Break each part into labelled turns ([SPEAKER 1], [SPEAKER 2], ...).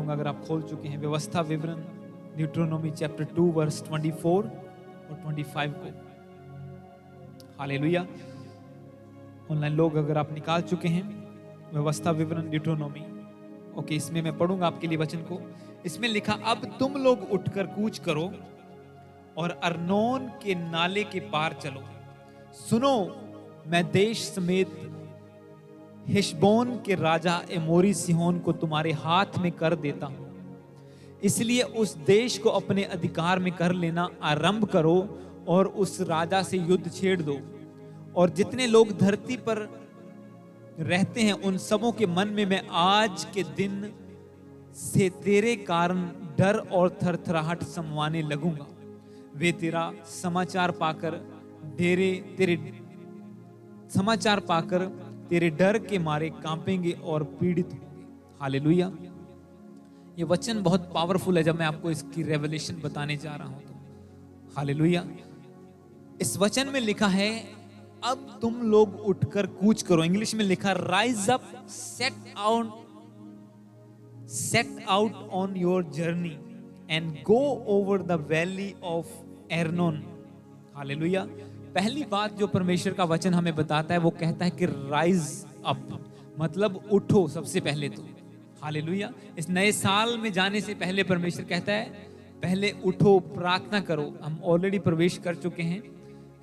[SPEAKER 1] पढ़ूंगा अगर आप खोल चुके हैं व्यवस्था विवरण ड्यूटेरोनोमी चैप्टर 2 वर्स 24 और 25 को। हालेलुया। ऑनलाइन लोग अगर आप निकाल चुके हैं व्यवस्था विवरण ड्यूटेरोनोमी, ओके, इसमें मैं पढ़ूंगा आपके लिए वचन को। इसमें लिखा, अब तुम लोग उठकर कूच करो और अर्नोन के नाले के पार चलो। सुनो, मैं देश समेत हेशबोन के राजा एमोरी सिहोन को तुम्हारे हाथ में कर देता हूं, इसलिए उस देश को अपने अधिकार में कर लेना आरंभ करो और उस राजा से युद्ध छेड़ दो। और जितने लोग धरती पर रहते हैं उन सबों के मन में मैं आज के दिन से तेरे कारण डर और थरथराहट समवाने लगूंगा। वे तेरा समाचार पाकर तेरे डर के मारे कांपेंगे और पीड़ित होंगे। हालेलुया। ये वचन बहुत पावरफुल है जब मैं आपको इसकी रेवलेशन बताने जा रहा हूं तो। हालेलुया। इस वचन में लिखा है, अब तुम लोग उठकर कूच करो। इंग्लिश में लिखा, rise up, set out on your journey and go over the valley of Arnon. Hallelujah. पहली बात जो परमेश्वर का वचन हमें बताता है वो कहता है कि राइज अप, मतलब उठो सबसे पहले तो। हालेलुया। इस नए साल में जाने से पहले परमेश्वर कहता है पहले उठो, प्रार्थना करो। हम ऑलरेडी प्रवेश कर चुके हैं।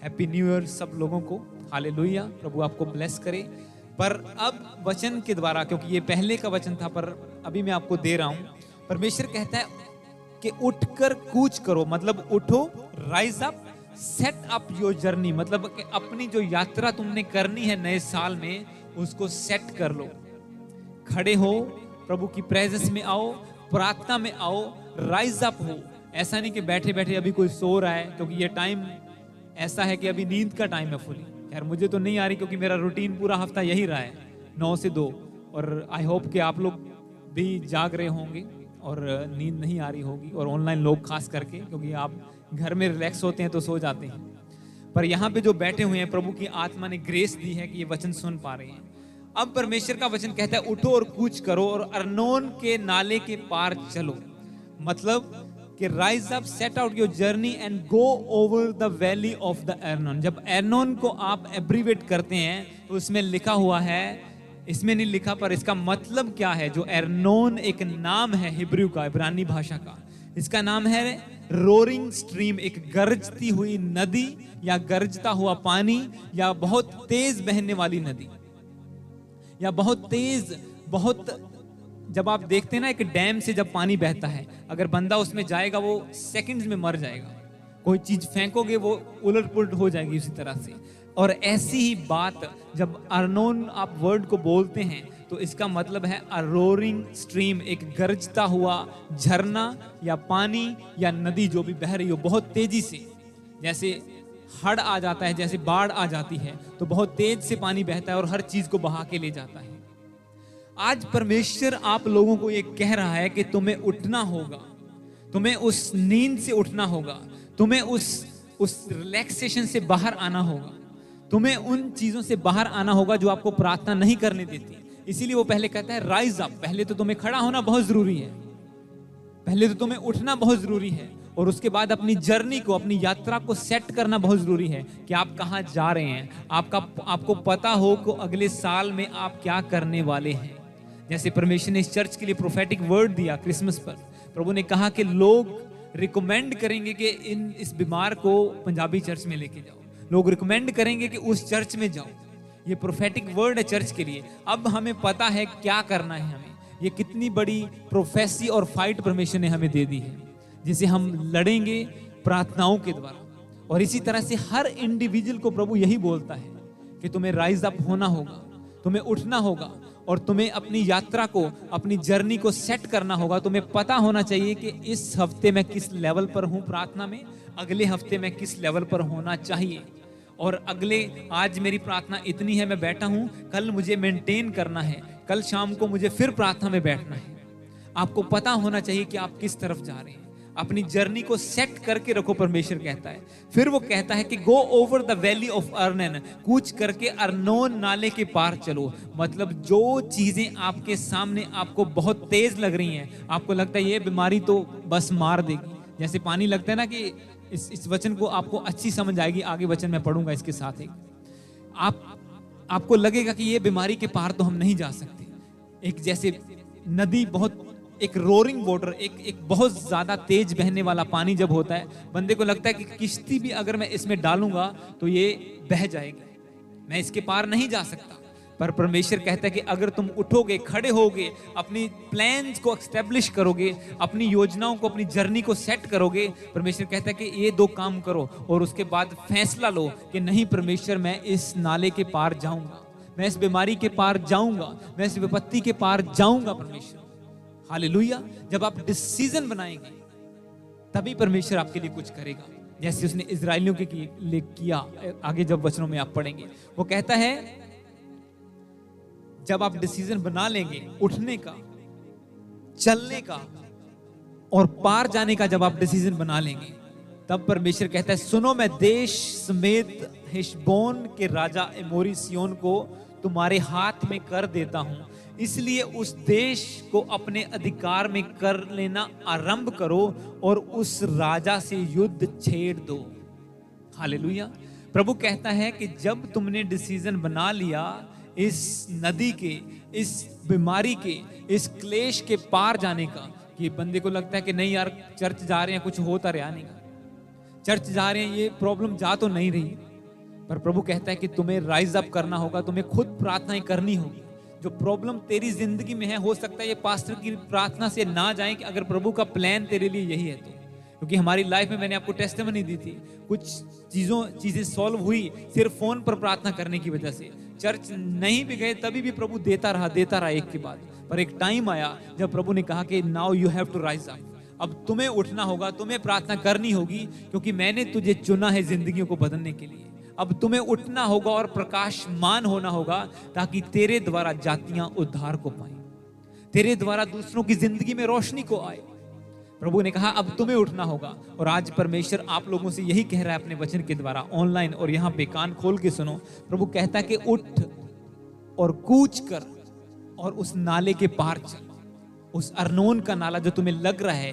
[SPEAKER 1] हैप्पी न्यू ईयर सब लोगों को। हालेलुया। प्रभु आपको ब्लेस करे। पर अब वचन के द्वारा, क्योंकि ये पहले का वचन था पर अभी मैं आपको दे रहा हूं, परमेश्वर कहता है कि उठकर कूच करो, मतलब उठो, rise up, set up your journey, मतलब कि अपनी जो यात्रा तुमने करनी है नए साल में उसको सेट कर लो। खड़े हो, प्रभु की प्रेजेंस में आओ, प्रार्थना में आओ, राइज अप हो। ऐसा नहीं कि बैठे बैठे अभी कोई सो रहा है, क्योंकि ये टाइम ऐसा है कि अभी नींद का टाइम है फुली। खैर मुझे तो नहीं आ रही क्योंकि मेरा रूटीन पूरा हफ्ता यही रहा है 9 से 2, और आई होप कि आप लोग भी जाग रहे होंगे और नींद नहीं आ रही होगी, और ऑनलाइन लोग खास करके, क्योंकि आप घर में रिलैक्स होते हैं तो सो जाते हैं। पर यहाँ पे जो बैठे हुए हैं प्रभु की आत्मा ने ग्रेस दी है कि ये वचन सुन पा रहे हैं। अब परमेश्वर का वचन कहता है उठो और कूच करो और अर्नोन के नाले के पार चलो, मतलब कि rise up, set out your journey and go over the valley of the Arnon. जब एर्नोन को आप एब्रीवेट करते हैं तो इसमें लिखा हुआ है, इसमें नहीं लिखा पर इसका मतलब क्या है। जो एर्नोन एक नाम है हिब्रू का, इब्रानी भाषा का, इसका नाम है रोरिंग स्ट्रीम, एक गरजती हुई नदी या गरजता हुआ पानी या बहुत तेज बहने वाली नदी, या बहुत तेज, बहुत, जब आप देखते हैं ना एक डैम से जब पानी बहता है, अगर बंदा उसमें जाएगा वो सेकंड्स में मर जाएगा। कोई चीज फेंकोगे वो उलट पुलट हो जाएगी उसी तरह से। और ऐसी ही बात जब अर्नोन आप वर्ड को बोलते हैं तो इसका मतलब है अ रोरिंग स्ट्रीम, एक गरजता हुआ झरना या पानी या नदी जो भी बह रही हो बहुत तेजी से। जैसे हड़ आ जाता है, जैसे बाढ़ आ जाती है तो बहुत तेज से पानी बहता है और हर चीज को बहा के ले जाता है। आज परमेश्वर आप लोगों को ये कह रहा है कि तुम्हें उठना होगा, तुम्हें उस नींद से उठना होगा, तुम्हें उस रिलैक्सेशन से बाहर आना होगा, तुम्हें उन चीजों से बाहर आना होगा जो आपको प्रार्थना नहीं करने देती। इसीलिए वो पहले कहता है राइज अप। पहले तो तुम्हें खड़ा होना बहुत जरूरी है, पहले तो तुम्हें उठना बहुत जरूरी है, और उसके बाद अपनी जर्नी को, अपनी यात्रा को सेट करना बहुत जरूरी है कि आप कहां जा रहे हैं। आपको पता हो कि अगले साल में आप क्या करने वाले हैं। जैसे परमेश्वर ने इस चर्च के लिए प्रोफेटिक वर्ड दिया क्रिसमस पर, प्रभु ने कहा कि लोग रिकमेंड करेंगे कि इस बीमार को पंजाबी चर्च में लेके जाओ, लोग रिकमेंड करेंगे कि उस चर्च में जाओ। ये प्रोफेटिक वर्ड है चर्च के लिए। अब हमें पता है क्या करना है हमें। ये कितनी बड़ी प्रोफेसी और फाइट परमेश्वर ने हमें दे दी है, जिसे हम लड़ेंगे प्रार्थनाओं के द्वारा। और इसी तरह से हर इंडिविजुअल को प्रभु यही बोलता है कि तुम्हें राइज अप होना होगा, तुम्हें उठना होगा, और तुम्हें अपनी यात्रा को, अपनी जर्नी को सेट करना होगा। तुम्हें पता होना चाहिए कि इस हफ्ते मैं किस लेवल पर हूं प्रार्थना में, अगले हफ्ते में किस लेवल पर होना चाहिए, और आज मेरी प्रार्थना इतनी है, मैं बैठा हूं, कल मुझे मेंटेन करना है, कल शाम को मुझे फिर प्रार्थना में बैठना है। आपको पता होना चाहिए कि आप किस तरफ जा रहे हैं। अपनी जर्नी को सेट करके रखो, परमेश्वर कहता है। फिर वो कहता है कि go over the valley of Arnon, कूच करके अर्नोन नाले के पार चलो। मतलब जो चीजें आपके सामने आपको बहुत तेज लग रही हैं, आपको लगता है ये बीमारी तो बस मार देगी, जैसे पानी लगता है ना कि इस वचन को आपको अच्छी समझ आएगी, आगे वचन मैं पढ़ूंगा इसके साथ एक, आपको लगेगा कि ये बीमारी के पार तो हम नहीं जा सकते। एक जैसे नदी, बहुत एक रोरिंग वाटर, एक बहुत ज्यादा तेज बहने वाला पानी जब होता है, बंदे को लगता है कि किश्ती भी अगर मैं इसमें डालूंगा तो ये बह जाएगी, मैं इसके पार नहीं जा सकता। पर परमेश्वर कहता है कि अगर तुम उठोगे, खड़े होगे, अपनी प्लान्स को एस्टेब्लिश करोगे, अपनी योजनाओं को, अपनी जर्नी को सेट करोगे, परमेश्वर कहता है कि ये 2 काम करो और उसके बाद फैसला लो कि नहीं परमेश्वर, मैं इस नाले के पार जाऊंगा, मैं इस बीमारी के पार जाऊंगा, मैं इस विपत्ति के पार जाऊंगा परमेश्वर। हालेलुया। जब आप डिसीजन बनाएंगे तभी परमेश्वर आपके लिए कुछ करेगा, जैसे उसने इजराइलियों के लिए किया। आगे जब वचनों में आप पढ़ेंगे, वो कहता है जब आप डिसीजन बना लेंगे उठने का, चलने का और पार जाने का, जब आप डिसीजन बना लेंगे, तब परमेश्वर कहता है सुनो, मैं देश समेत हेशबोन के राजा एमोरी सिय्योन को तुम्हारे हाथ में कर देता हूं, इसलिए उस देश को अपने अधिकार में कर लेना आरंभ करो और उस राजा से युद्ध छेड़ दो। हालेलुया। प्रभु कहता है कि जब तुमने डिसीजन बना लिया इस नदी के, इस बीमारी के, इस क्लेश के पार जाने का, कि बंदे को लगता है कि नहीं यार चर्च जा रहे हैं, कुछ होता रहा नहीं, चर्च जा रहे हैं, ये प्रॉब्लम जा तो नहीं रही, पर प्रभु कहता है कि तुम्हें राइज अप करना होगा, तुम्हें खुद प्रार्थनाएं करनी होगी। जो प्रॉब्लम तेरी जिंदगी में है, हो सकता है ये पास्टर की प्रार्थना से ना जाए कि अगर प्रभु का प्लान तेरे लिए यही है तो, क्योंकि हमारी लाइफ में मैंने आपको टेस्टिमनी दी थी, कुछ चीजें सॉल्व हुई सिर्फ फोन पर प्रार्थना करने की वजह से। चर्च नहीं भी गए तभी भी प्रभु देता रहा एक के बाद, पर एक टाइम आया जब प्रभु ने कहा कि now you have to rise up, अब तुम्हें उठना होगा, तुम्हें प्रार्थना करनी होगी, क्योंकि मैंने तुझे चुना है जिंदगियों को बदलने के लिए। अब तुम्हें उठना होगा और प्रकाशमान होना होगा, ताकि तेरे द्वारा जातियां उद्धार को पाएं, तेरे द्वारा दूसरों की जिंदगी में रोशनी को आए। प्रभु ने कहा अब तुम्हें उठना होगा। और आज परमेश्वर आप लोगों से यही कह रहा है अपने वचन के द्वारा, ऑनलाइन और यहाँ पे कान खोल के सुनो। प्रभु कहता है कि उठ और कूच कर और उस नाले के पार चल। उस अर्नोन का नाला जो तुम्हें लग रहा है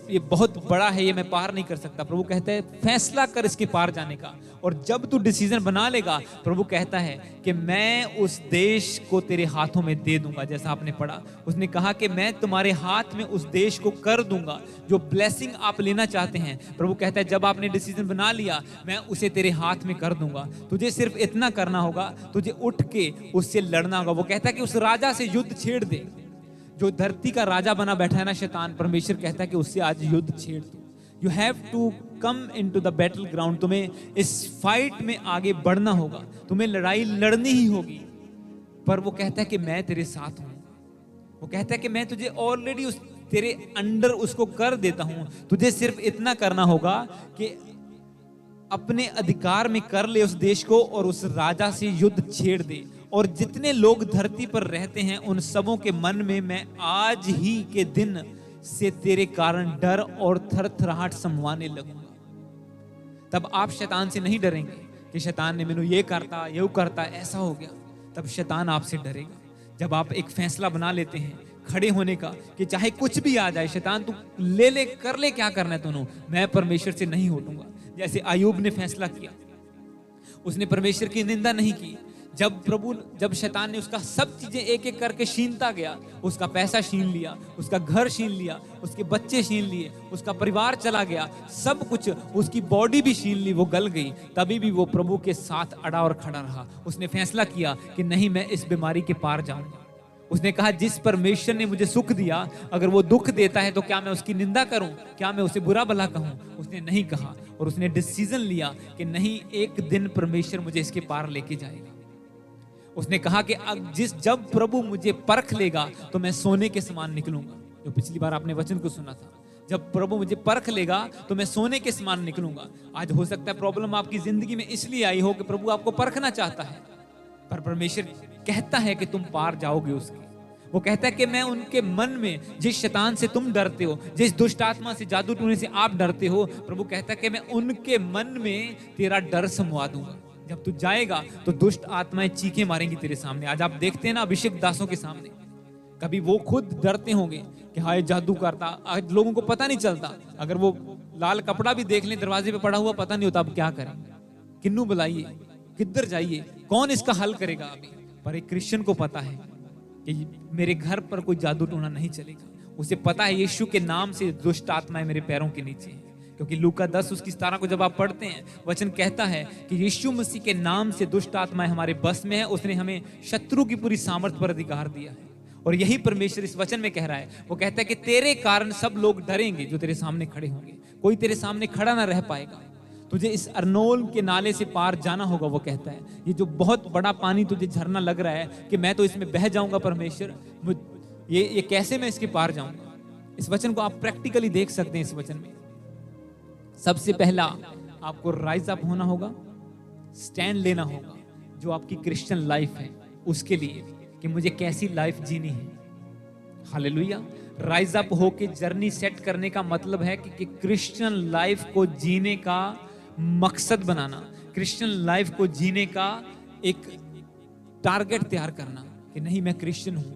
[SPEAKER 1] ये बहुत बड़ा है, ये मैं पार नहीं कर सकता, प्रभु कहता है फैसला कर इसके पार जाने का। और जब तू डिसीजन बना लेगा, प्रभु कहता है कि मैं उस देश को तेरे हाथों में दे दूंगा। जैसा आपने पढ़ा, उसने कहा कि मैं तुम्हारे हाथ में उस देश को कर दूंगा। जो ब्लेसिंग आप लेना चाहते हैं, प्रभु कहता है जब आपने डिसीजन बना लिया, मैं उसे तेरे हाथ में कर दूंगा। तुझे सिर्फ इतना करना होगा, तुझे उठ के उससे लड़ना होगा। वो कहता है कि उस राजा से युद्ध छेड़ दे। जो धरती का राजा बना बैठा है ना शैतान, परमेश्वर कहता है कि उससे आज युद्ध छेड़ दो। You have to come in to the battle ground. तुम्हें इस फाइट में आगे बढ़ना होगा, तुम्हें लड़ाई लड़नी ही होगी। पर वो कहता है कि मैं तेरे साथ हूं। वो कहता है कि मैं तुझे ऑलरेडी उस तेरे अंडर उसको कर देता हूं। तुझे सिर्फ इतना करना होगा कि अपने अधिकार में कर ले उस देश को और उस राजा से युद्ध छेड़ दे। और जितने लोग धरती पर रहते हैं उन सबों के मन में मैं आज ही के दिन से तेरे कारण डर और थरथराहट समवाने लगूंगा। तब आप शैतान से नहीं डरेंगे कि शैतान ने मैंने ये करता, ये करता, ऐसा हो गया। तब शैतान आपसे डरेगा जब आप एक फैसला बना लेते हैं खड़े होने का कि चाहे कुछ भी आ जाए, शैतान तू ले कर ले, क्या करना है तूने, मैं परमेश्वर से नहीं हटूंगा। जैसे अय्यूब ने फैसला किया, उसने परमेश्वर की निंदा नहीं की। जब शैतान ने उसका सब चीजें एक एक करके छीनता गया, उसका पैसा छीन लिया, उसका घर छीन लिया, उसके बच्चे छीन लिए, उसका परिवार चला गया, सब कुछ, उसकी बॉडी भी छीन ली, वो गल गई, तभी भी वो प्रभु के साथ अड़ा और खड़ा रहा। उसने फैसला किया कि नहीं, मैं इस बीमारी के पार जाऊंगा। उसने कहा जिस परमेश्वर ने मुझे सुख दिया, अगर वो दुख देता है तो क्या मैं उसकी निंदा करूं, क्या मैं उसे बुरा भला कहूं? उसने नहीं कहा और उसने डिसीजन लिया कि नहीं, एक दिन परमेश्वर मुझे इसके पार लेके जाएगा। उसने कहा कि जब प्रभु मुझे परख लेगा तो मैं सोने के समान निकलूंगा। जो पिछली बार आपने वचन को सुना था, जब प्रभु मुझे परख लेगा तो मैं सोने के समान निकलूंगा। आज हो सकता है प्रॉब्लम आपकी जिंदगी में इसलिए आई हो कि प्रभु आपको परखना चाहता है, पर परमेश्वर कहता है कि तुम पार जाओगे उसके। वो कहता है कि मैं उनके मन में, जिस शैतान से तुम डरते हो, जिस दुष्ट आत्मा से, जादू टूने से आप डरते हो, प्रभु कहता है कि मैं उनके मन में तेरा डर समवा दूंगा। जब तू जाएगा तो दुष्ट आत्माएं चीखें मारेंगी तेरे सामने। आज आप देखते हैं ना अभिषेक दासों के सामने, कभी वो खुद डरते होंगे कि हाय जादू करता। आज लोगों को पता नहीं चलता, अगर वो लाल कपड़ा भी देख लें दरवाजे पे पड़ा हुआ, पता नहीं होता अब क्या करें, किन्नू बुलाइए, किधर जाइए, कौन इसका हल करेगा अभी। पर एक क्रिश्चियन को पता है कि मेरे घर पर कोई जादू टोना नहीं चलेगा। उसे पता है यीशु के नाम से दुष्ट आत्माएं मेरे पैरों के नीचे हैं। क्योंकि लूका 10:17 को जब आप पढ़ते हैं, वचन कहता है कि यीशु मसीह के नाम से दुष्ट आत्माएं हमारे बस में है। उसने हमें शत्रु की पूरी सामर्थ्य पर अधिकार दिया है। और यही परमेश्वर इस वचन में कह रहा है। वो कहता है कि तेरे कारण सब लोग डरेंगे जो तेरे सामने खड़े होंगे। कोई तेरे सामने खड़ा ना रह पाएगा। तुझे इस अर्नोन के नाले से पार जाना होगा। वो कहता है ये जो बहुत बड़ा पानी तुझे झरना लग रहा है कि मैं तो इसमें बह जाऊंगा, परमेश्वर ये कैसे मैं इसके पार जाऊंगा। इस वचन को आप प्रैक्टिकली देख सकते हैं। इस वचन में सबसे पहला आपको राइज अप होना होगा, स्टैंड लेना होगा जो आपकी क्रिश्चियन लाइफ है उसके लिए, कि मुझे कैसी लाइफ जीनी है। हालेलुया। राइज अप होके जर्नी सेट करने का मतलब है कि क्रिश्चियन लाइफ को जीने का मकसद बनाना, क्रिश्चियन लाइफ को जीने का एक टारगेट तैयार करना कि नहीं मैं क्रिश्चियन हूं,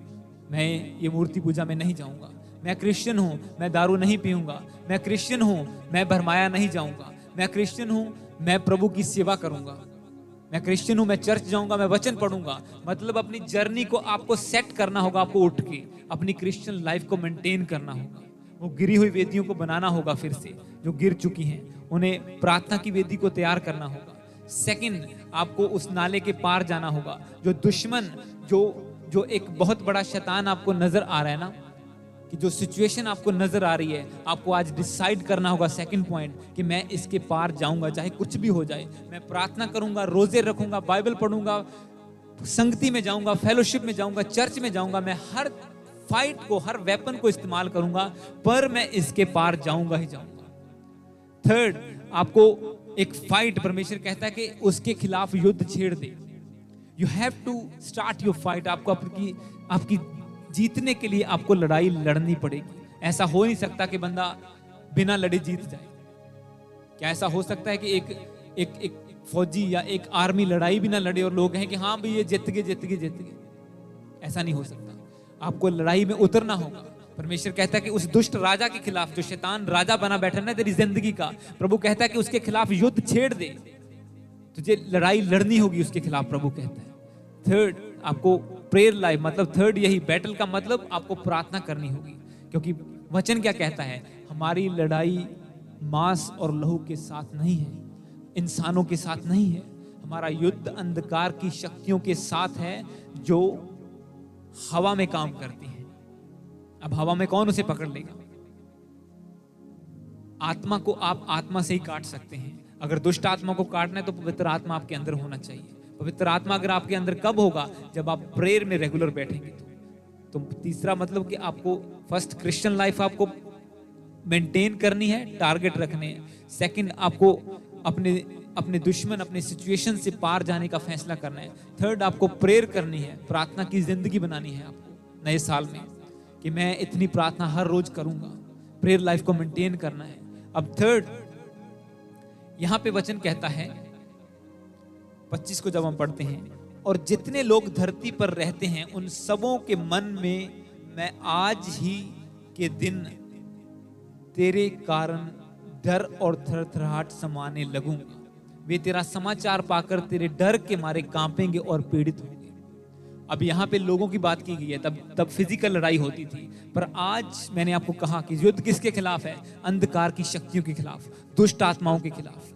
[SPEAKER 1] मैं ये मूर्ति पूजा में नहीं जाऊंगा, मैं क्रिश्चियन हूं, मैं दारू नहीं पीऊंगा, मैं क्रिश्चियन हूं, मैं भरमाया नहीं जाऊंगा, मैं क्रिश्चियन हूं, मैं प्रभु की सेवा करूंगा, मैं क्रिश्चियन हूं, मैं चर्च जाऊंगा, मैं वचन पढ़ूंगा। मतलब अपनी जर्नी को आपको सेट करना होगा। आपको उठ के अपनी क्रिश्चियन लाइफ को मेंटेन करना होगा। वो गिरी हुई वेदियों को बनाना होगा, फिर से जो गिर चुकी हैं उन्हें प्रार्थना की वेदी को तैयार करना होगा। सेकंड, आपको उस नाले के पार जाना होगा। जो दुश्मन, जो एक बहुत बड़ा शैतान आपको नजर आ रहा है ना, कि जो सिचुएशन आपको नजर आ रही है, आपको आज डिसाइड करना होगा। सेकंड पॉइंट, कि मैं इसके पार जाऊंगा, चाहे कुछ भी हो जाए। मैं प्रार्थना करूंगा, रोजे रखूंगा, बाइबल पढ़ूंगा, संगति में जाऊंगा, फेलोशिप में जाऊंगा, चर्च में जाऊंगा। मैं हर फाइट को, हर वेपन को इस्तेमाल करूंगा, पर मैं इसके पार जाऊंगा ही जाऊंगा। थर्ड, आपको एक फाइट, परमेश्वर कहता है कि उसके खिलाफ युद्ध छेड़ दे। You have to start your fight. आपको आपकी जीतने के लिए आपको लड़ाई लड़नी पड़ेगी। ऐसा हो नहीं सकता कि बंदा बिना लड़े जीत जाए। क्या ऐसा हो सकता है कि एक फौजी या एक आर्मी लड़ाई भी ना लड़े और लोग हैं कि हाँ भाई ये जीत गए? ऐसा नहीं हो सकता। आपको लड़ाई में उतरना होगा। परमेश्वर कहता है कि उस दुष्ट राजा के खिलाफ, जो शैतान राजा बना बैठा ना तेरी जिंदगी का, प्रभु कहता है कि उसके खिलाफ युद्ध छेड़ दे। तुझे लड़ाई लड़नी होगी उसके खिलाफ, प्रभु कहता है। थर्ड, आपको प्रेयर लाइफ, मतलब थर्ड यही, बैटल का मतलब आपको प्रार्थना करनी होगी। क्योंकि वचन क्या कहता है, हमारी लड़ाई मांस और लहू के साथ नहीं है, इंसानों के साथ नहीं है। हमारा युद्ध अंधकार की शक्तियों के साथ है जो हवा में काम करती हैं। अब हवा में कौन उसे पकड़ लेगा? आत्मा को आप आत्मा से ही काट सकते हैं। अगर दुष्ट आत्मा को काटना है तो पवित्र आत्मा आपके अंदर होना चाहिए। पवित्र आत्मा अगर आपके अंदर कब होगा? जब आप प्रेयर में रेगुलर बैठेंगे। तो तीसरा मतलब कि आपको फर्स्ट क्रिश्चियन लाइफ आपको मेंटेन करनी है, टारगेट रखने हैं। सेकंड, आपको अपने दुश्मन, अपने सिचुएशन से पार जाने का फैसला करना है। थर्ड, आपको प्रेयर करनी है, प्रार्थना की जिंदगी बनानी है आपको नए साल में, कि मैं इतनी प्रार्थना हर रोज करूंगा। प्रेयर लाइफ को मेंटेन करना है। अब थर्ड, यहां पे वचन कहता है 25 को जब हम पढ़ते हैं, और जितने लोग धरती पर रहते हैं उन सबों के मन में मैं आज ही के दिन तेरे कारण डर और थरथराहट समाने लगूंगा। वे तेरा समाचार पाकर तेरे डर के मारे कांपेंगे और पीड़ित होंगे। अब यहाँ पे लोगों की बात की गई है। तब फिजिकल लड़ाई होती थी, पर आज मैंने आपको कहा कि युद्ध किसके खिलाफ है? अंधकार की शक्तियों के खिलाफ, दुष्ट आत्माओं के खिलाफ।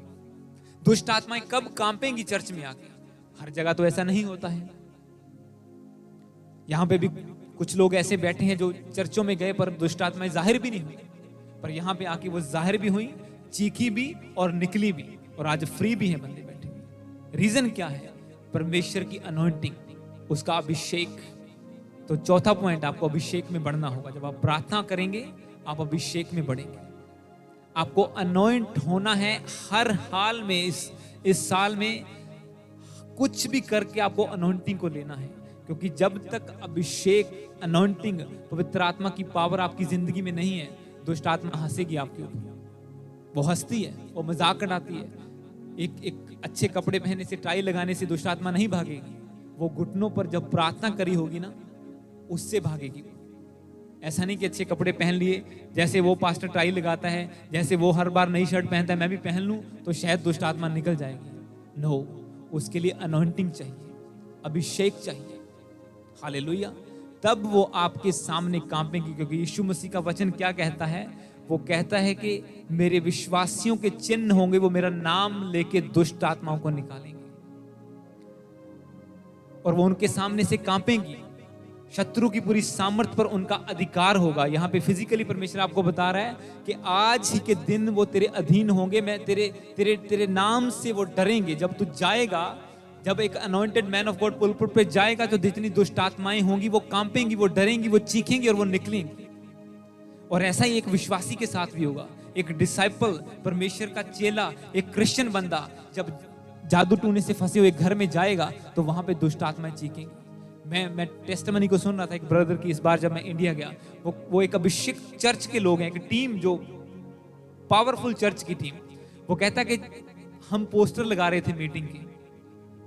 [SPEAKER 1] दुष्ट आत्माएं कब कांपेंगी चर्च में आके? हर जगह तो ऐसा नहीं होता है। यहां पे भी कुछ लोग ऐसे बैठे हैं जो चर्चों में गए पर दुष्ट आत्माएं जाहिर भी नहीं हुई, पर यहां पे आके वो जाहिर भी हुई, चीखी भी और निकली भी, और आज फ्री भी है बंदे बैठे हुए। रीजन क्या है? परमेश्वर की अनॉइंटिंग, उसका अभिषेक। तो चौथा पॉइंट, आपको अभिषेक में बढ़ना होगा। जब आप प्रार्थना करेंगे आप अभिषेक में बढ़ेंगे। आपको अनॉइंट होना है हर हाल में। इस साल में कुछ भी करके आपको अनॉइंटिंग को लेना है। क्योंकि जब तक अभिषेक, अनॉइंटिंग, पवित्र आत्मा की पावर आपकी जिंदगी में नहीं है, दुष्ट आत्मा हंसेगी आपके ऊपर। वो हंसती है, वो मजाक उड़ाती है। एक अच्छे कपड़े पहनने से, टाई लगाने से दुष्ट आत्मा नहीं भागेगी। वो घुटनों पर जब प्रार्थना करी होगी ना, उससे भागेगी। ऐसा नहीं कि अच्छे कपड़े पहन लिए, जैसे वो पास्टर टाई लगाता है, जैसे वो हर बार नई शर्ट पहनता है, मैं भी पहन लूं तो शायद दुष्ट आत्मा निकल जाएगी। नो, उसके लिए अनॉइंटिंग चाहिए, अभिषेक चाहिए। हालेलुया। तब वो आपके सामने कांपेंगी, क्योंकि यीशु मसीह का वचन क्या कहता है? वो कहता है कि मेरे विश्वासियों के चिन्ह होंगे, वो मेरा नाम लेके दुष्ट आत्माओं को निकालेंगे और वो उनके सामने से कांपेंगी। शत्रु की पूरी सामर्थ पर उनका अधिकार होगा। यहाँ पे फिजिकली परमेश्वर आपको बता रहा है कि आज ही के दिन वो तेरे अधीन होंगे। मैं तेरे नाम से वो डरेंगे। जब तू जाएगा, जब एक anointed man of God pulpit पे जाएगा, तो जितनी दुष्ट आत्माएं होंगी वो कांपेंगी, वो डरेंगी, वो चीखेंगी और वो निकलेंगी। और ऐसा ही एक विश्वासी के साथ भी होगा। एक डिसाइपल, परमेश्वर का चेला, एक क्रिश्चियन बंदा जब जादू टूने से फंसे हुए घर में जाएगा, तो वहां पे दुष्ट आत्माएं चीखेंगी। मैं टेस्टिमनी को सुन रहा था एक ब्रदर की, इस बार जब मैं इंडिया गया। वो एक अभिषेक चर्च के लोग हैं, एक टीम, जो पावरफुल चर्च की टीम। वो कहता कि हम पोस्टर लगा रहे थे मीटिंग के,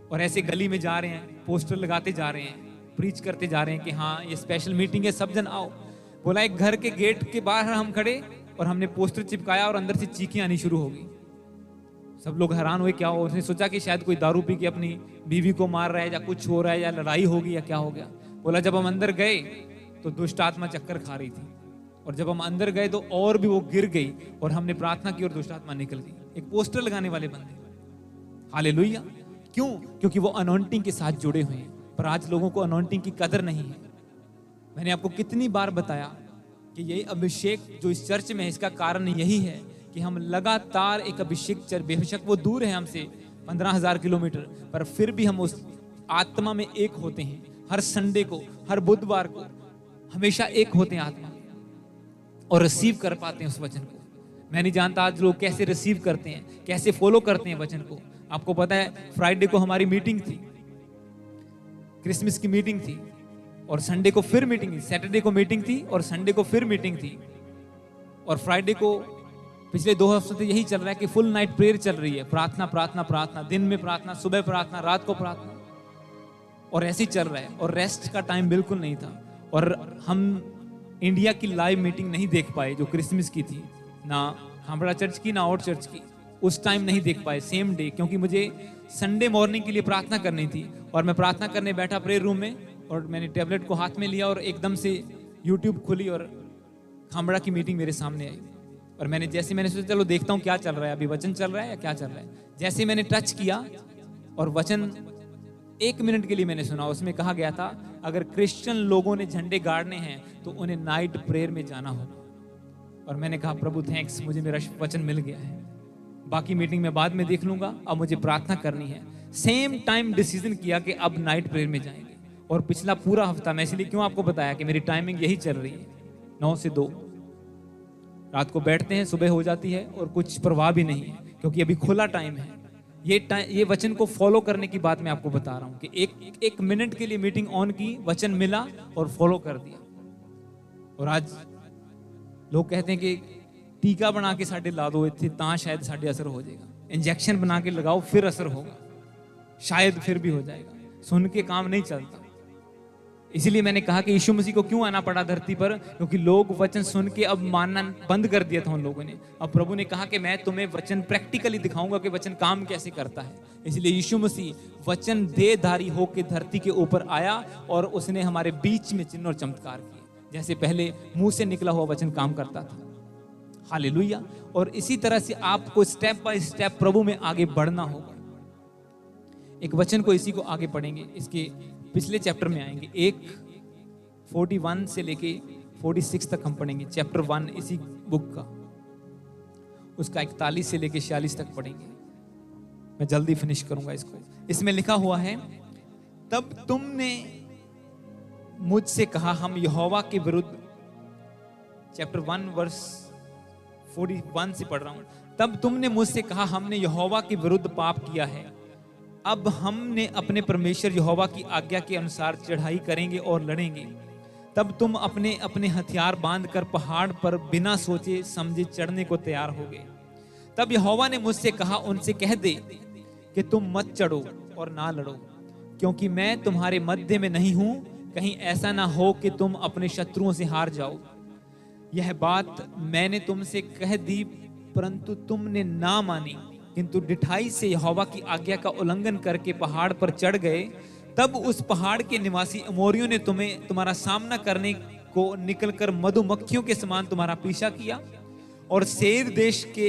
[SPEAKER 1] और ऐसे गली में जा रहे हैं, पोस्टर लगाते जा रहे हैं, प्रीच करते जा रहे हैं कि हाँ ये स्पेशल मीटिंग है, सब जन आओ। बोला एक घर के गेट के बाहर हम खड़े और हमने पोस्टर चिपकाया और अंदर से चीखें आनी शुरू हो गई। सब लोग हैरान हुए, क्या हो? उसने सोचा कि शायद कोई दारू पी के अपनी बीवी को मार रहा है, या कुछ हो रहा है, या लड़ाई होगी, या क्या हो गया। बोला जब हम अंदर गए तो दुष्ट आत्मा चक्कर खा रही थी, और जब हम अंदर गए तो और भी वो गिर गई, और हमने प्रार्थना की और दुष्ट आत्मा निकल गई। एक पोस्टर लगाने वाले बंदे। हालेलुया। क्यों? क्योंकि वो अनॉइंटिंग के साथ जुड़े हुए हैं। पर आज लोगों को अनॉइंटिंग की कदर नहीं है। मैंने आपको कितनी बार बताया कि यही अभिषेक जो इस चर्च में है, इसका कारण यही है कि हम लगातार एक अभिषेक चर्च, बेशक वो दूर है हमसे 15,000 किलोमीटर, पर फिर भी हम उस आत्मा में एक होते हैं। हर संडे को, हर बुधवार को हमेशा एक होते हैं आत्मा, और रिसीव कर पाते हैं उस वचन को। मैं नहीं जानता आज लोग कैसे रिसीव करते हैं, कैसे फॉलो करते हैं वचन को। आपको पता है फ्राइडे को हमारी मीटिंग थी, क्रिसमस की मीटिंग थी, और संडे को फिर मीटिंग थी। सैटरडे को मीटिंग थी और संडे को फिर मीटिंग थी। और फ्राइडे को पिछले 2 हफ्तों से यही चल रहा है कि फुल नाइट प्रेयर चल रही है। प्रार्थना प्रार्थना प्रार्थना, दिन में प्रार्थना, सुबह प्रार्थना, रात को प्रार्थना, और ऐसे ही चल रहा है। और रेस्ट का टाइम बिल्कुल नहीं था। और हम इंडिया की लाइव मीटिंग नहीं देख पाए जो क्रिसमस की थी, ना खामड़ा चर्च की, ना और चर्च की। उस टाइम नहीं देख पाए, सेम डे, क्योंकि मुझे संडे मॉर्निंग के लिए प्रार्थना करनी थी। और मैं प्रार्थना करने बैठा प्रेयर रूम में, और मैंने टैबलेट को हाथ में लिया और एकदम से यूट्यूब खुली और खामड़ा की मीटिंग मेरे सामने आई। और मैंने सोचा चलो देखता हूँ क्या चल रहा है, अभी वचन चल रहा है या क्या चल रहा है। जैसे मैंने टच किया और वचन 1 मिनट के लिए मैंने सुना, उसमें कहा गया था अगर क्रिश्चियन लोगों ने झंडे गाड़ने हैं तो उन्हें नाइट प्रेयर में जाना होगा। और मैंने कहा प्रभु थैंक्स, मुझे मेरा वचन मिल गया है, बाकी मीटिंग में बाद में देख लूंगा, अब मुझे प्रार्थना करनी है। सेम टाइम डिसीजन किया कि अब नाइट प्रेयर में जाएंगे। और पिछला पूरा हफ्ता, मैं इसलिए क्यों आपको बताया कि मेरी टाइमिंग यही चल रही है, 9 से 2 रात को बैठते हैं, सुबह हो जाती है, और कुछ परवाह भी नहीं है, क्योंकि अभी खुला टाइम है। ये वचन को फॉलो करने की बात मैं आपको बता रहा हूं कि एक मिनट के लिए मीटिंग ऑन की, वचन मिला और फॉलो कर दिया। और आज लोग कहते हैं कि टीका बना के साडे ला दो इत्थे, तां शायद साडे असर हो जाएगा। इंजेक्शन बना के लगाओ फिर असर होगा, शायद फिर भी हो जाएगा। सुन के काम नहीं चलता। इसीलिए मैंने कहा कि यीशु मसीह को क्यों आना पड़ा धरती पर, क्योंकि लोग वचन सुन के अब मानना बंद कर दिया था उन लोगों ने। अब प्रभु ने कहा कि मैं तुम्हें वचन प्रैक्टिकली दिखाऊंगा कि वचन काम कैसे करता है। इसलिए यीशु मसीह वचन देहधारी होकर धरती के ऊपर आया, और उसने हमारे बीच में चिन्ह और चमत्कार किए, जैसे पहले मुंह से निकला हुआ वचन काम करता था। हालेलुया। और इसी तरह से आपको स्टेप बाय स्टेप प्रभु में आगे बढ़ना होगा। एक वचन को इसी को आगे पढ़ेंगे, इसके पिछले चैप्टर में आएंगे। 41 से लेके 46 तक हम पढ़ेंगे। चैप्टर 1 इसी बुक का, उसका 41 से लेके 46 तक पढ़ेंगे। मैं जल्दी फिनिश करूंगा इसको। इसमें लिखा हुआ है, तब तुमने मुझसे कहा हम यहोवा के विरुद्ध, चैप्टर 1 वर्स 41 से पढ़ रहा हूं। तब तुमने मुझसे कहा हमने यहोवा के विरुद्ध पाप किया है, अब हमने अपने परमेश्वर यहोवा की आज्ञा के अनुसार चढ़ाई करेंगे और लड़ेंगे। तब तुम अपने अपने हथियार बांधकर पहाड़ पर बिना सोचे समझे चढ़ने को तैयार होगे। तब यहोवा ने मुझसे कहा, उनसे कह दे कि तुम मत चढ़ो और ना लड़ो, क्योंकि मैं तुम्हारे मध्य में नहीं हूं, कहीं ऐसा ना हो कि तुम अपने शत्रुओं से हार जाओ। यह बात मैंने तुमसे कह दी, परंतु तुमने ना मानी, किंतु डिठाई से यहोवा की आज्ञा का उल्लंघन करके पहाड़ पर चढ़ गए। तब उस पहाड़ के निवासी अमोरियों ने तुम्हारा सामना करने को निकलकर मधुमक्खियों के समान तुम्हारा पीछा किया और सेर देश के